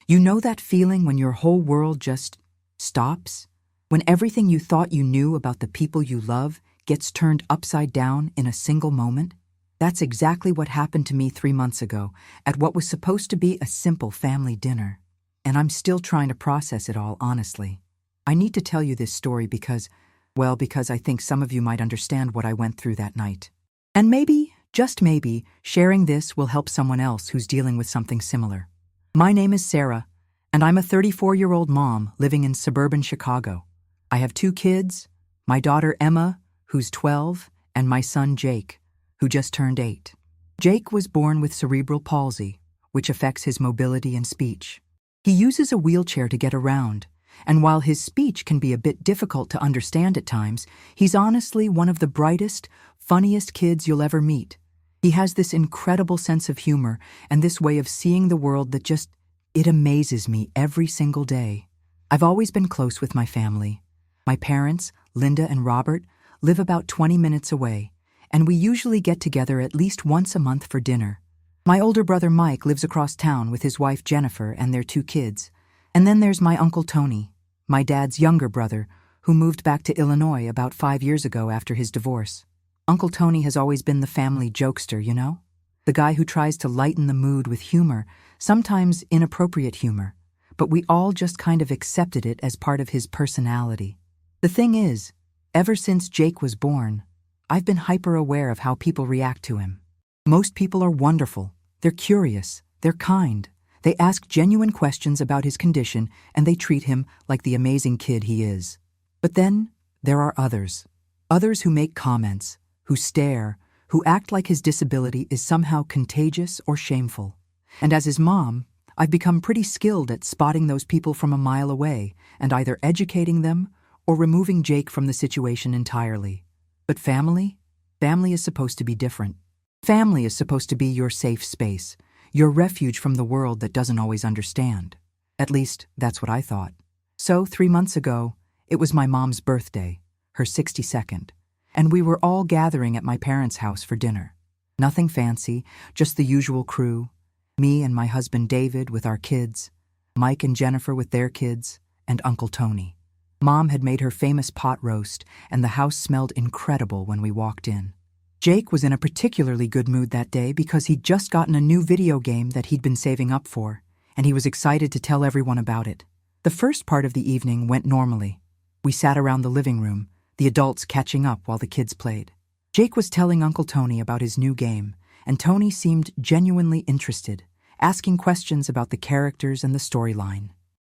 You know that feeling when your whole world just stops? When everything you thought you knew about the people you love gets turned upside down in a single moment? That's exactly what happened to me 3 months ago at what was supposed to be a simple family dinner. And I'm still trying to process it all, honestly. I need to tell you this story because I think some of you might understand what I went through that night. And maybe, just maybe, sharing this will help someone else who's dealing with something similar. My name is Sarah, and I'm a 34-year-old mom living in suburban Chicago. I have 2 kids, my daughter Emma, who's 12, and my son Jake, who just turned 8. Jake was born with cerebral palsy, which affects his mobility and speech. He uses a wheelchair to get around, and while his speech can be a bit difficult to understand at times, he's honestly one of the brightest, funniest kids you'll ever meet. He has this incredible sense of humor and this way of seeing the world that it amazes me every single day. I've always been close with my family. My parents, Linda and Robert, live about 20 minutes away, and we usually get together at least once a month for dinner. My older brother Mike lives across town with his wife Jennifer and their 2 kids. And then there's my Uncle Tony, my dad's younger brother, who moved back to Illinois about 5 years ago after his divorce. Uncle Tony has always been the family jokester, you know? The guy who tries to lighten the mood with humor, sometimes inappropriate humor, but we all just kind of accepted it as part of his personality. The thing is, ever since Jake was born, I've been hyper-aware of how people react to him. Most people are wonderful, they're curious, they're kind. They ask genuine questions about his condition, and they treat him like the amazing kid he is. But then, there are others. Others who make comments, who stare, who act like his disability is somehow contagious or shameful. And as his mom, I've become pretty skilled at spotting those people from a mile away and either educating them or removing Jake from the situation entirely. But family? Family is supposed to be different. Family is supposed to be your safe space, your refuge from the world that doesn't always understand. At least, that's what I thought. So, 3 months ago, it was my mom's birthday, her 62nd, and we were all gathering at my parents' house for dinner. Nothing fancy, just the usual crew, me and my husband David with our kids, Mike and Jennifer with their kids, and Uncle Tony. Mom had made her famous pot roast, and the house smelled incredible when we walked in. Jake was in a particularly good mood that day because he'd just gotten a new video game that he'd been saving up for, and he was excited to tell everyone about it. The first part of the evening went normally. We sat around the living room, the adults catching up while the kids played. Jake was telling Uncle Tony about his new game, and Tony seemed genuinely interested, asking questions about the characters and the storyline.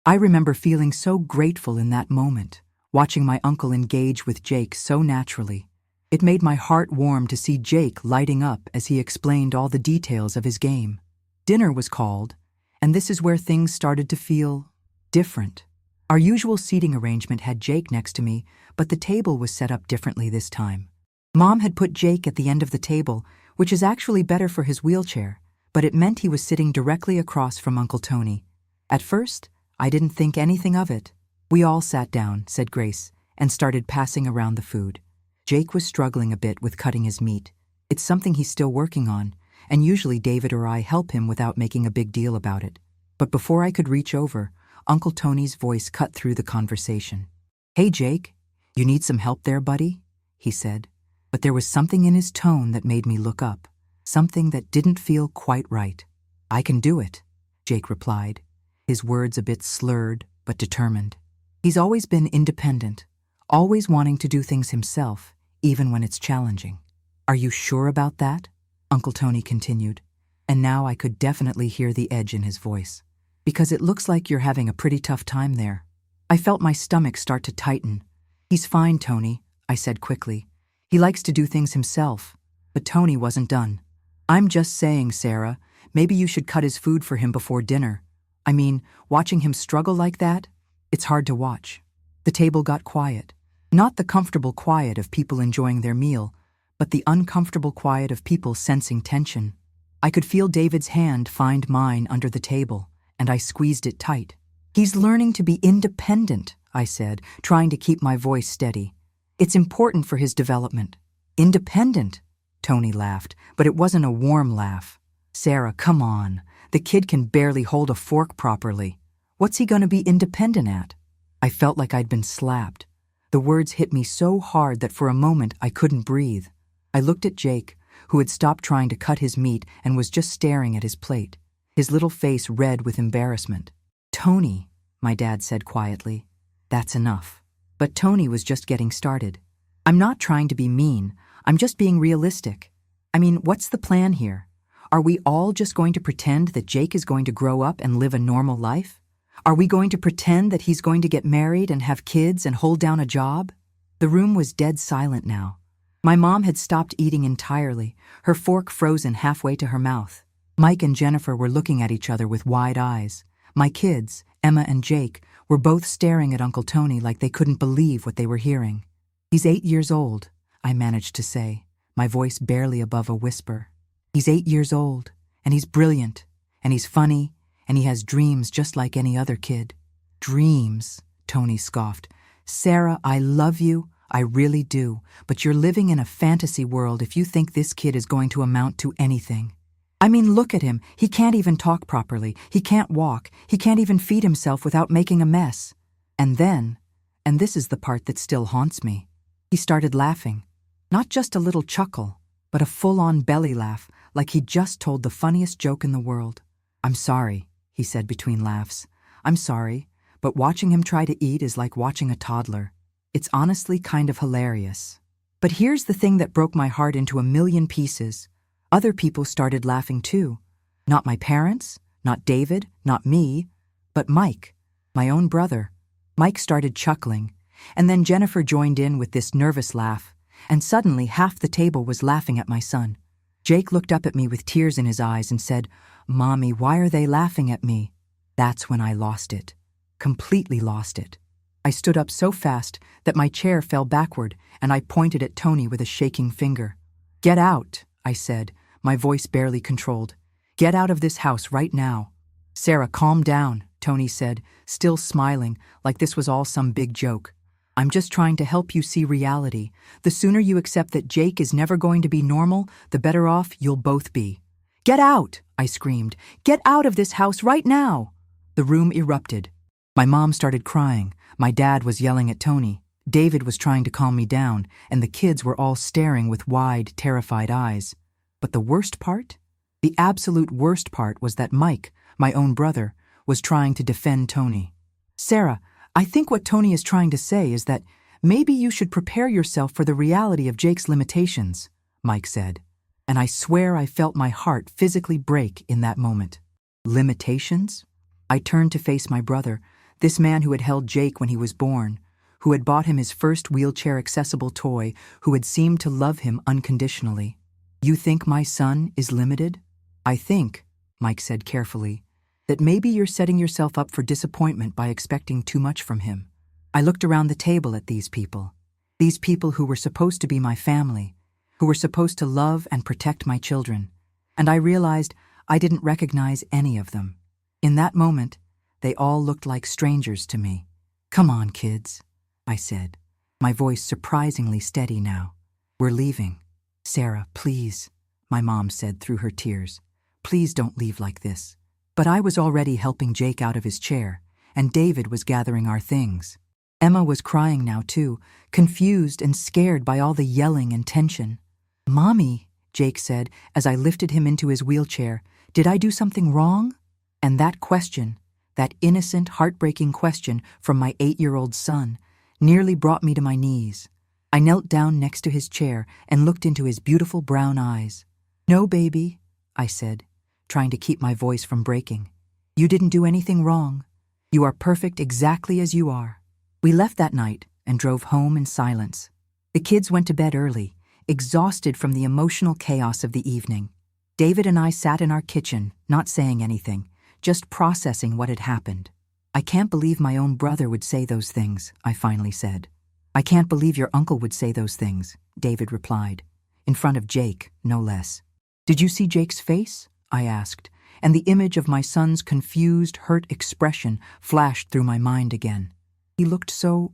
I remember feeling so grateful in that moment, watching my uncle engage with Jake so naturally. It made my heart warm to see Jake lighting up as he explained all the details of his game. Dinner was called, and this is where things started to feel different. Our usual seating arrangement had Jake next to me, but the table was set up differently this time. Mom had put Jake at the end of the table, which is actually better for his wheelchair, but it meant he was sitting directly across from Uncle Tony. At first, I didn't think anything of it. We all sat down, said Grace, and started passing around the food. Jake was struggling a bit with cutting his meat. It's something he's still working on, and usually David or I help him without making a big deal about it. But before I could reach over, Uncle Tony's voice cut through the conversation. "Hey, Jake, you need some help there, buddy?" he said. But there was something in his tone that made me look up, something that didn't feel quite right. "I can do it," Jake replied, his words a bit slurred but determined. He's always been independent, always wanting to do things himself, even when it's challenging. "Are you sure about that?" Uncle Tony continued, and now I could definitely hear the edge in his voice. "Because it looks like you're having a pretty tough time there." I felt my stomach start to tighten. "He's fine, Tony," I said quickly. "He likes to do things himself." But Tony wasn't done. "I'm just saying, Sarah, maybe you should cut his food for him before dinner. I mean, watching him struggle like that, it's hard to watch." The table got quiet. Not the comfortable quiet of people enjoying their meal, but the uncomfortable quiet of people sensing tension. I could feel David's hand find mine under the table, and I squeezed it tight. "He's learning to be independent," I said, trying to keep my voice steady. "It's important for his development." "Independent?" Tony laughed, but it wasn't a warm laugh. "Sarah, come on. The kid can barely hold a fork properly." What's he gonna be independent at? I felt like I'd been slapped. The words hit me so hard that for a moment I couldn't breathe. I looked at Jake, who had stopped trying to cut his meat and was just staring at his plate, his little face red with embarrassment. "Tony," my dad said quietly, "that's enough." But Tony was just getting started. "I'm not trying to be mean, I'm just being realistic. I mean, what's the plan here? Are we all just going to pretend that Jake is going to grow up and live a normal life? Are we going to pretend that he's going to get married and have kids and hold down a job?" The room was dead silent now. My mom had stopped eating entirely, her fork frozen halfway to her mouth. Mike and Jennifer were looking at each other with wide eyes. My kids, Emma and Jake, were both staring at Uncle Tony like they couldn't believe what they were hearing. "He's 8 years old," I managed to say, my voice barely above a whisper. "He's 8 years old, and he's brilliant, and he's funny, and he has dreams just like any other kid." "Dreams," Tony scoffed. "Sarah, I love you, I really do, but you're living in a fantasy world if you think this kid is going to amount to anything. I mean, look at him, he can't even talk properly, he can't walk, he can't even feed himself without making a mess." And then, and this is the part that still haunts me, he started laughing. Not just a little chuckle, but a full-on belly laugh, like he'd just told the funniest joke in the world. "I'm sorry," he said between laughs. "I'm sorry, but watching him try to eat is like watching a toddler. It's honestly kind of hilarious." But here's the thing that broke my heart into a million pieces. Other people started laughing too. Not my parents, not David, not me, but Mike, my own brother. Mike started chuckling, and then Jennifer joined in with this nervous laugh, and suddenly half the table was laughing at my son. Jake looked up at me with tears in his eyes and said, "Mommy, why are they laughing at me?" That's when I lost it. Completely lost it. I stood up so fast that my chair fell backward, and I pointed at Tony with a shaking finger. "Get out," I said, my voice barely controlled. "Get out of this house right now." "Sarah, calm down," Tony said, still smiling like this was all some big joke. "I'm just trying to help you see reality. The sooner you accept that Jake is never going to be normal, the better off you'll both be." "Get out!" I screamed. "Get out of this house right now!" The room erupted. My mom started crying. My dad was yelling at Tony. David was trying to calm me down, and the kids were all staring with wide, terrified eyes. But the worst part? The absolute worst part was that Mike, my own brother, was trying to defend Tony. "Sarah, I think what Tony is trying to say is that maybe you should prepare yourself for the reality of Jake's limitations," Mike said. And I swear I felt my heart physically break in that moment. Limitations? I turned to face my brother, this man who had held Jake when he was born, who had bought him his first wheelchair-accessible toy, who had seemed to love him unconditionally. "You think my son is limited?" "I think," Mike said carefully, "that maybe you're setting yourself up for disappointment by expecting too much from him." I looked around the table at these people who were supposed to be my family, who were supposed to love and protect my children, and I realized I didn't recognize any of them. In that moment, they all looked like strangers to me. "Come on, kids," I said, my voice surprisingly steady now. "We're leaving." "Sarah, please," my mom said through her tears. "Please don't leave like this." But I was already helping Jake out of his chair, and David was gathering our things. Emma was crying now too, confused and scared by all the yelling and tension. "Mommy," Jake said as I lifted him into his wheelchair, "did I do something wrong?" And that question, that innocent, heartbreaking question from my 8-year-old son, nearly brought me to my knees. I knelt down next to his chair and looked into his beautiful brown eyes. "No, baby," I said, trying to keep my voice from breaking. "You didn't do anything wrong. You are perfect exactly as you are." We left that night and drove home in silence. The kids went to bed early, exhausted from the emotional chaos of the evening. David and I sat in our kitchen, not saying anything, just processing what had happened. "I can't believe my own brother would say those things," I finally said. "I can't believe your uncle would say those things," David replied, in front of Jake, no less. "Did you see Jake's face?" I asked, and the image of my son's confused, hurt expression flashed through my mind again. "He looked so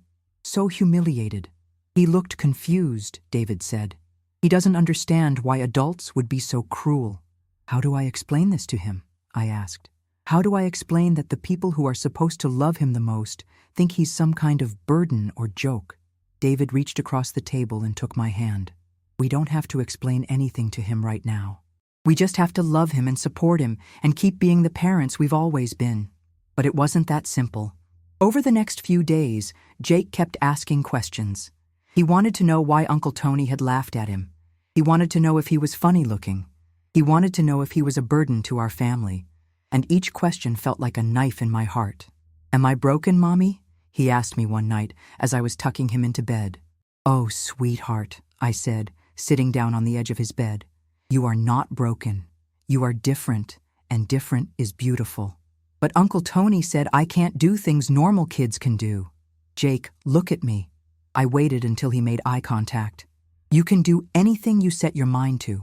humiliated." "He looked confused," David said. "He doesn't understand why adults would be so cruel." "How do I explain this to him?" I asked. How do I explain that the people who are supposed to love him the most think he's some kind of burden or joke? David reached across the table and took my hand. We don't have to explain anything to him right now. We just have to love him and support him and keep being the parents we've always been. But it wasn't that simple. Over the next few days, Jake kept asking questions. He wanted to know why Uncle Tony had laughed at him. He wanted to know if he was funny looking. He wanted to know if he was a burden to our family. And each question felt like a knife in my heart. "Am I broken, Mommy?" he asked me one night as I was tucking him into bed. "Oh, sweetheart," I said, sitting down on the edge of his bed. "You are not broken. You are different, and different is beautiful." "But Uncle Tony said I can't do things normal kids can do." "Jake, look at me." I waited until he made eye contact. "You can do anything you set your mind to.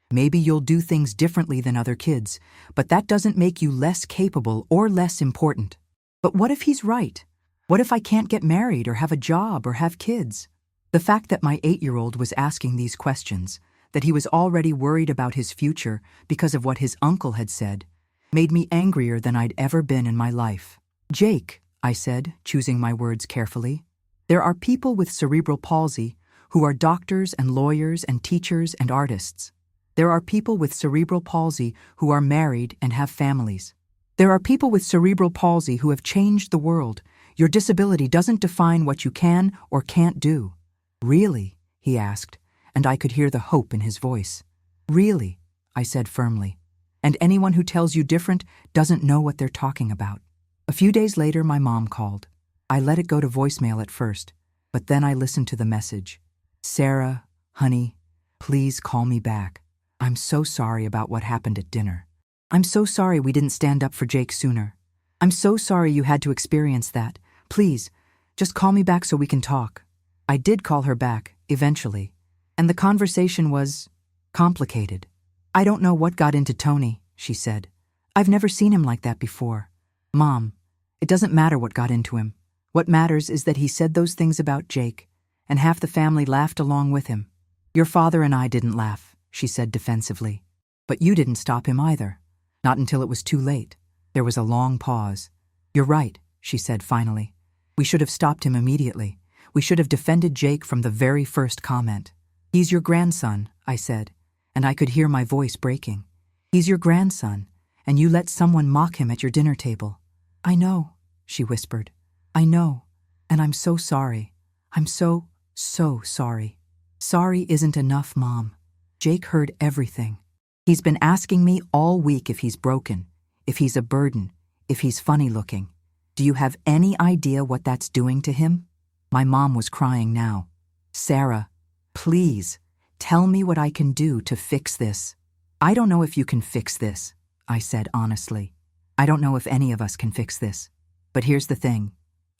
Maybe you'll do things differently than other kids, but that doesn't make you less capable or less important." But what if he's right? What if I can't get married or have a job or have kids? The fact that my 8-year-old was asking these questions, that he was already worried about his future because of what his uncle had said, made me angrier than I'd ever been in my life. "Jake," I said, choosing my words carefully, "there are people with cerebral palsy who are doctors and lawyers and teachers and artists. There are people with cerebral palsy who are married and have families. There are people with cerebral palsy who have changed the world. Your disability doesn't define what you can or can't do." "Really?" he asked, and I could hear the hope in his voice. "Really," I said firmly. "And anyone who tells you different doesn't know what they're talking about." A few days later, my mom called. I let it go to voicemail at first, but then I listened to the message. "Sarah, honey, please call me back. I'm so sorry about what happened at dinner. I'm so sorry we didn't stand up for Jake sooner. I'm so sorry you had to experience that. Please, just call me back so we can talk." I did call her back, eventually, and the conversation was complicated. "I don't know what got into Tony," she said. "I've never seen him like that before. Mom, it doesn't matter what got into him. What matters is that he said those things about Jake, and half the family laughed along with him. Your father and I didn't laugh," she said defensively. "But you didn't stop him either. Not until it was too late." There was a long pause. "You're right," she said finally. "We should have stopped him immediately. We should have defended Jake from the very first comment." "He's your grandson," I said, and I could hear my voice breaking. "He's your grandson, and you let someone mock him at your dinner table." "I know," she whispered. "I know, and I'm so sorry. I'm so sorry." "Sorry isn't enough, Mom. Jake heard everything. He's been asking me all week if he's broken, if he's a burden, if he's funny looking. Do you have any idea what that's doing to him?" My mom was crying now. "Sarah, please, tell me what I can do to fix this." "I don't know if you can fix this," I said honestly. "I don't know if any of us can fix this. But here's the thing.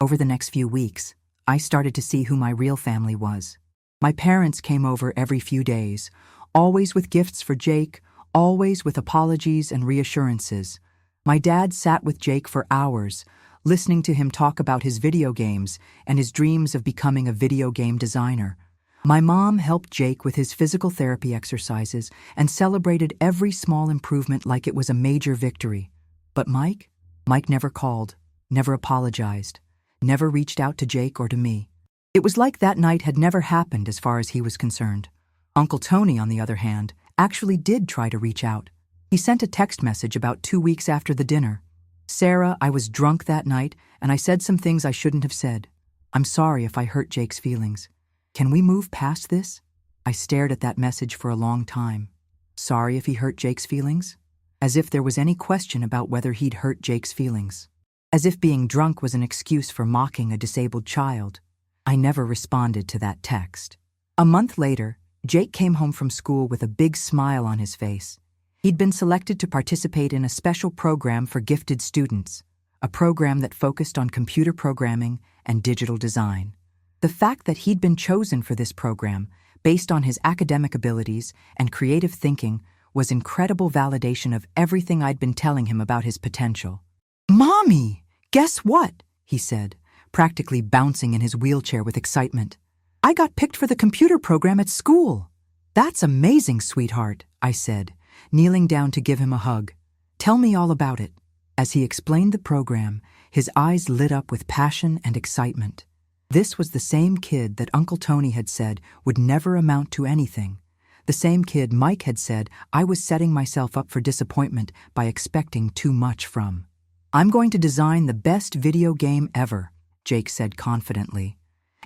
Over the next few weeks, I started to see who my real family was. My parents came over every few days, always with gifts for Jake, always with apologies and reassurances. My dad sat with Jake for hours, listening to him talk about his video games and his dreams of becoming a video game designer. My mom helped Jake with his physical therapy exercises and celebrated every small improvement like it was a major victory. But Mike never called, never apologized, never reached out to Jake or to me. It was like that night had never happened as far as he was concerned. Uncle Tony, on the other hand, actually did try to reach out. He sent a text message about 2 weeks after the dinner. "Sarah, I was drunk that night, and I said some things I shouldn't have said. I'm sorry if I hurt Jake's feelings. Can we move past this?" I stared at that message for a long time. Sorry if he hurt Jake's feelings? As if there was any question about whether he'd hurt Jake's feelings. As if being drunk was an excuse for mocking a disabled child. I never responded to that text. A month later, Jake came home from school with a big smile on his face. He'd been selected to participate in a special program for gifted students, a program that focused on computer programming and digital design. The fact that he'd been chosen for this program, based on his academic abilities and creative thinking, was incredible validation of everything I'd been telling him about his potential. "Mommy, guess what?" he said, practically bouncing in his wheelchair with excitement. "I got picked for the computer program at school." "That's amazing, sweetheart," I said, kneeling down to give him a hug. "Tell me all about it." As he explained the program, his eyes lit up with passion and excitement. This was the same kid that Uncle Tony had said would never amount to anything. The same kid Mike had said I was setting myself up for disappointment by expecting too much from. "I'm going to design the best video game ever," Jake said confidently.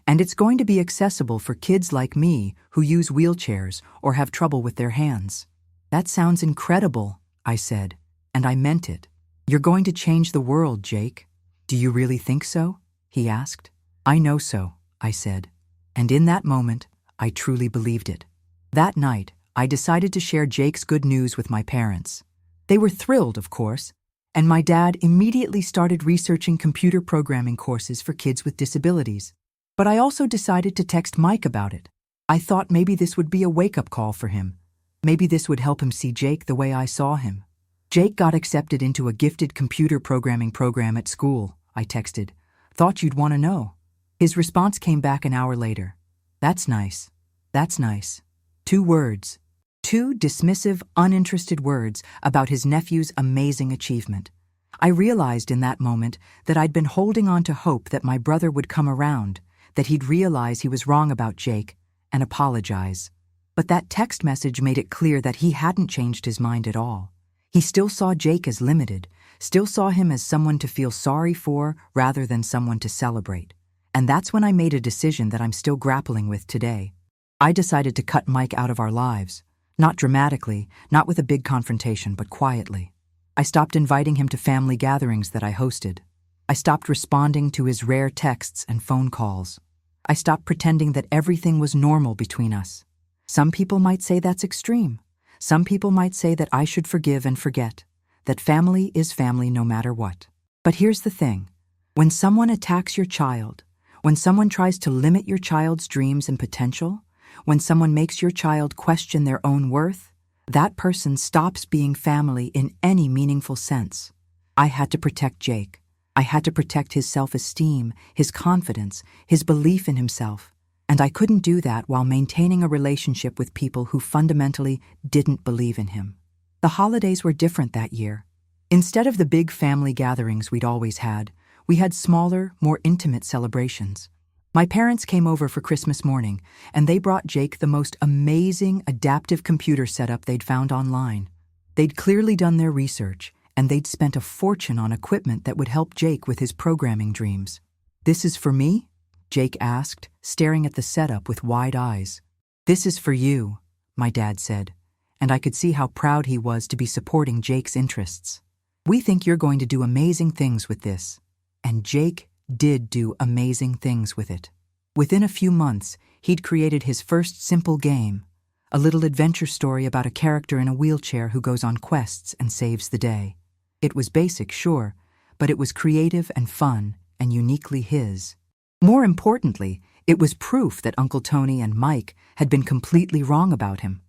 "And it's going to be accessible for kids like me who use wheelchairs or have trouble with their hands." "That sounds incredible," I said, and I meant it. "You're going to change the world, Jake." "Do you really think so?" he asked. "I know so," I said. And in that moment, I truly believed it. That night, I decided to share Jake's good news with my parents. They were thrilled, of course, and my dad immediately started researching computer programming courses for kids with disabilities. But I also decided to text Mike about it. I thought maybe this would be a wake-up call for him. Maybe this would help him see Jake the way I saw him. "Jake got accepted into a gifted computer programming program at school," I texted. "Thought you'd want to know." His response came back an hour later. "That's nice. That's nice." 2 words. 2 dismissive, uninterested words about his nephew's amazing achievement. I realized in that moment that I'd been holding on to hope that my brother would come around, that he'd realize he was wrong about Jake and apologize. But that text message made it clear that he hadn't changed his mind at all. He still saw Jake as limited, still saw him as someone to feel sorry for rather than someone to celebrate. And that's when I made a decision that I'm still grappling with today. I decided to cut Mike out of our lives. Not dramatically, not with a big confrontation, but quietly. I stopped inviting him to family gatherings that I hosted. I stopped responding to his rare texts and phone calls. I stopped pretending that everything was normal between us. Some people might say that's extreme. Some people might say that I should forgive and forget, that family is family no matter what. But here's the thing. When someone attacks your child, when someone tries to limit your child's dreams and potential, when someone makes your child question their own worth, that person stops being family in any meaningful sense. I had to protect Jake. I had to protect his self-esteem, his confidence, his belief in himself. And I couldn't do that while maintaining a relationship with people who fundamentally didn't believe in him. The holidays were different that year. Instead of the big family gatherings we'd always had, we had smaller, more intimate celebrations. My parents came over for Christmas morning, and they brought Jake the most amazing adaptive computer setup they'd found online. They'd clearly done their research, and they'd spent a fortune on equipment that would help Jake with his programming dreams. "This is for me?" Jake asked, staring at the setup with wide eyes. "This is for you," my dad said, and I could see how proud he was to be supporting Jake's interests. "We think you're going to do amazing things with this." And Jake did do amazing things with it. Within a few months, he'd created his first simple game, a little adventure story about a character in a wheelchair who goes on quests and saves the day. It was basic, sure, but it was creative and fun and uniquely his. More importantly, it was proof that Uncle Tony and Mike had been completely wrong about him.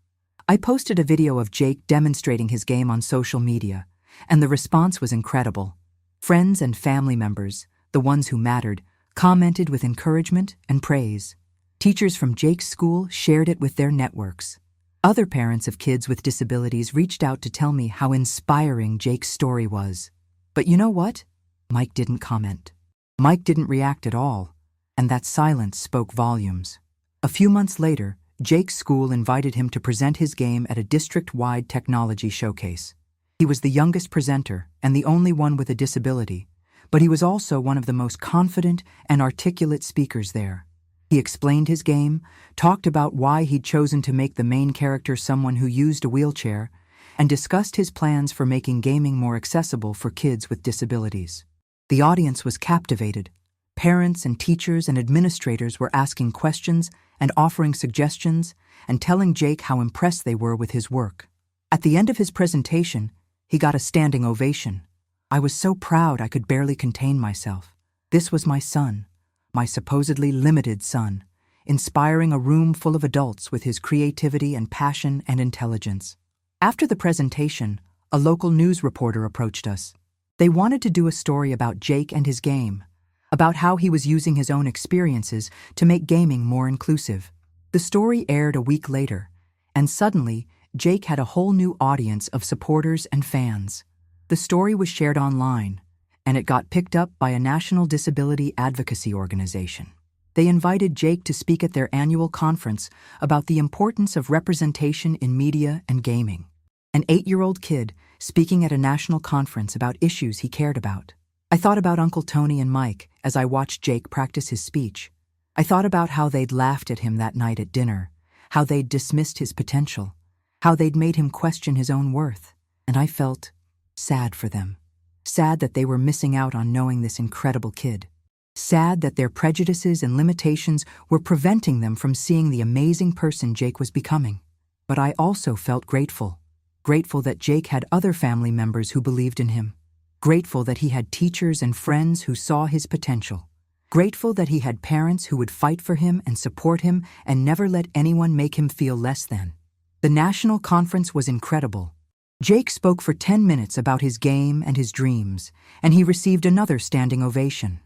I posted a video of Jake demonstrating his game on social media, and the response was incredible. Friends and family members, the ones who mattered, commented with encouragement and praise. Teachers from Jake's school shared it with their networks. Other parents of kids with disabilities reached out to tell me how inspiring Jake's story was. But you know what? Mike didn't comment. Mike didn't react at all, and that silence spoke volumes. A few months later, Jake's school invited him to present his game at a district-wide technology showcase. He was the youngest presenter and the only one with a disability, but he was also one of the most confident and articulate speakers there. He explained his game, talked about why he'd chosen to make the main character someone who used a wheelchair, and discussed his plans for making gaming more accessible for kids with disabilities. The audience was captivated. Parents and teachers and administrators were asking questions and offering suggestions and telling Jake how impressed they were with his work. At the end of his presentation, he got a standing ovation. I was so proud I could barely contain myself. This was my son, my supposedly limited son, inspiring a room full of adults with his creativity and passion and intelligence. After the presentation, a local news reporter approached us. They wanted to do a story about Jake and his game, about how he was using his own experiences to make gaming more inclusive. The story aired a week later, and suddenly, Jake had a whole new audience of supporters and fans. The story was shared online, and it got picked up by a national disability advocacy organization. They invited Jake to speak at their annual conference about the importance of representation in media and gaming. An 8-year-old kid speaking at a national conference about issues he cared about. I thought about Uncle Tony and Mike as I watched Jake practice his speech. I thought about how they'd laughed at him that night at dinner, how they'd dismissed his potential, how they'd made him question his own worth, and I felt sad for them. Sad that they were missing out on knowing this incredible kid. Sad that their prejudices and limitations were preventing them from seeing the amazing person Jake was becoming. But I also felt grateful. Grateful that Jake had other family members who believed in him. Grateful that he had teachers and friends who saw his potential. Grateful that he had parents who would fight for him and support him and never let anyone make him feel less than. The national conference was incredible. Jake spoke for 10 minutes about his game and his dreams, and he received another standing ovation.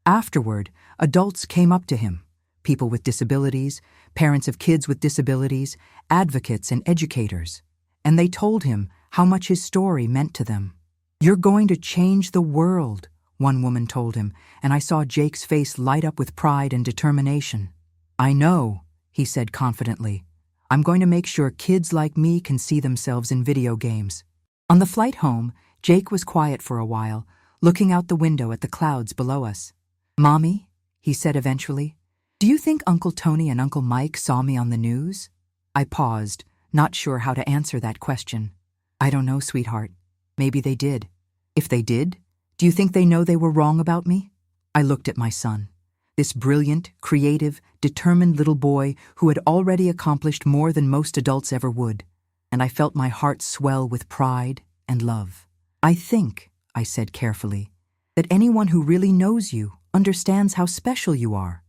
Afterward, adults came up to him, people with disabilities, parents of kids with disabilities, advocates and educators, and they told him how much his story meant to them. "You're going to change the world," one woman told him, and I saw Jake's face light up with pride and determination. "I know," he said confidently. "I'm going to make sure kids like me can see themselves in video games." On the flight home, Jake was quiet for a while, looking out the window at the clouds below us. "Mommy," he said eventually, "do you think Uncle Tony and Uncle Mike saw me on the news?" I paused, not sure how to answer that question. "I don't know, sweetheart. Maybe they did. If they did, do you think they know they were wrong about me?" I looked at my son, this brilliant, creative, determined little boy who had already accomplished more than most adults ever would, and I felt my heart swell with pride and love. "I think," I said carefully, "that anyone who really knows you understands how special you are.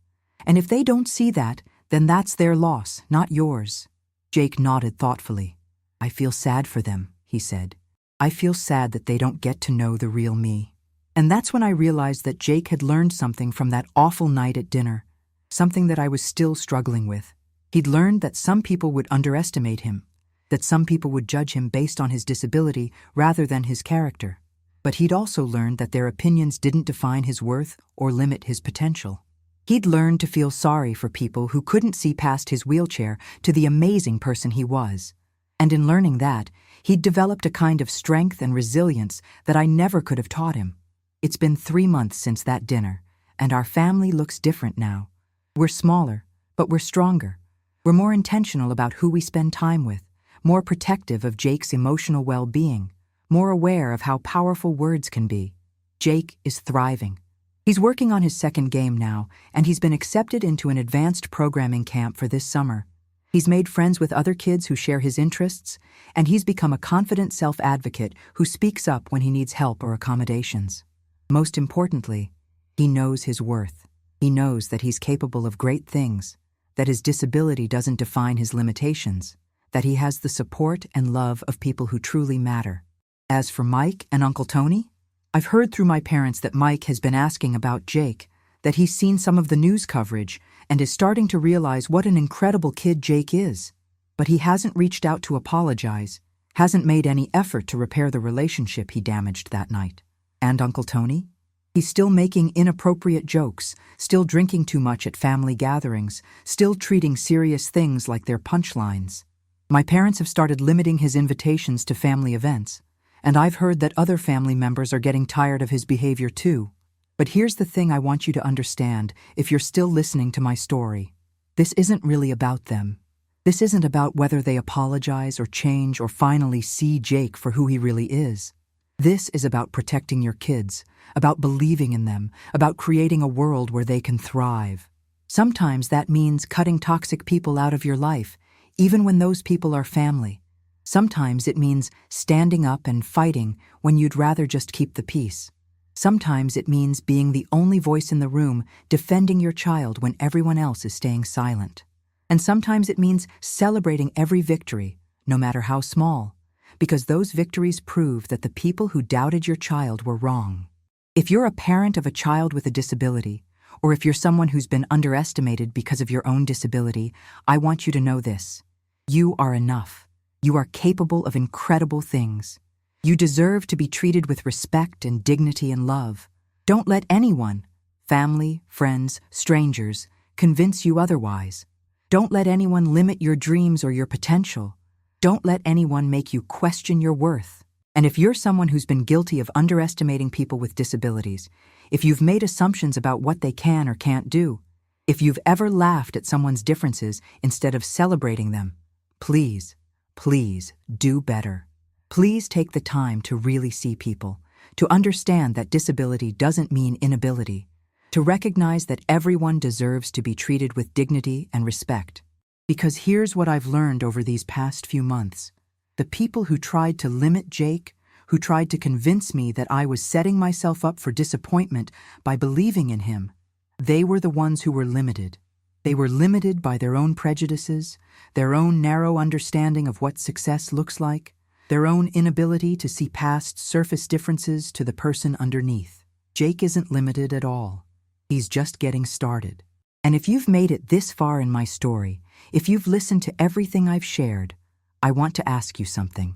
And if they don't see that, then that's their loss, not yours." Jake nodded thoughtfully. "I feel sad for them," he said. "I feel sad that they don't get to know the real me." And that's when I realized that Jake had learned something from that awful night at dinner, something that I was still struggling with. He'd learned that some people would underestimate him, that some people would judge him based on his disability rather than his character. But he'd also learned that their opinions didn't define his worth or limit his potential. He'd learned to feel sorry for people who couldn't see past his wheelchair to the amazing person he was. And in learning that, he'd developed a kind of strength and resilience that I never could have taught him. It's been 3 months since that dinner, and our family looks different now. We're smaller, but we're stronger. We're more intentional about who we spend time with, more protective of Jake's emotional well-being, more aware of how powerful words can be. Jake is thriving. He's working on his second game now, and he's been accepted into an advanced programming camp for this summer. He's made friends with other kids who share his interests, and he's become a confident self-advocate who speaks up when he needs help or accommodations. Most importantly, he knows his worth. He knows that he's capable of great things, that his disability doesn't define his limitations, that he has the support and love of people who truly matter. As for Mike and Uncle Tony, I've heard through my parents that Mike has been asking about Jake, that he's seen some of the news coverage and is starting to realize what an incredible kid Jake is. But he hasn't reached out to apologize, hasn't made any effort to repair the relationship he damaged that night. And Uncle Tony? He's still making inappropriate jokes, still drinking too much at family gatherings, still treating serious things like they're punchlines. My parents have started limiting his invitations to family events, and I've heard that other family members are getting tired of his behavior too. But here's the thing I want you to understand if you're still listening to my story. This isn't really about them. This isn't about whether they apologize or change or finally see Jake for who he really is. This is about protecting your kids, about believing in them, about creating a world where they can thrive. Sometimes that means cutting toxic people out of your life, even when those people are family. Sometimes it means standing up and fighting when you'd rather just keep the peace. Sometimes it means being the only voice in the room, defending your child when everyone else is staying silent. And sometimes it means celebrating every victory, no matter how small, because those victories prove that the people who doubted your child were wrong. If you're a parent of a child with a disability, or if you're someone who's been underestimated because of your own disability, I want you to know this. You are enough. You are capable of incredible things. You deserve to be treated with respect and dignity and love. Don't let anyone, family, friends, strangers, convince you otherwise. Don't let anyone limit your dreams or your potential. Don't let anyone make you question your worth. And if you're someone who's been guilty of underestimating people with disabilities, if you've made assumptions about what they can or can't do, if you've ever laughed at someone's differences instead of celebrating them, please, please do better. Please take the time to really see people, to understand that disability doesn't mean inability, to recognize that everyone deserves to be treated with dignity and respect. Because here's what I've learned over these past few months. The people who tried to limit Jake, who tried to convince me that I was setting myself up for disappointment by believing in him, they were the ones who were limited. They were limited by their own prejudices, their own narrow understanding of what success looks like, their own inability to see past surface differences to the person underneath. Jake isn't limited at all. He's just getting started. And if you've made it this far in my story, if you've listened to everything I've shared, I want to ask you something.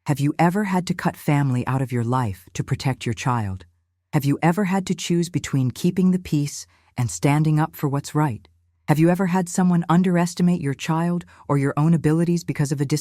Have you ever had to cut family out of your life to protect your child? Have you ever had to choose between keeping the peace and standing up for what's right? Have you ever had someone underestimate your child or your own abilities because of a disability?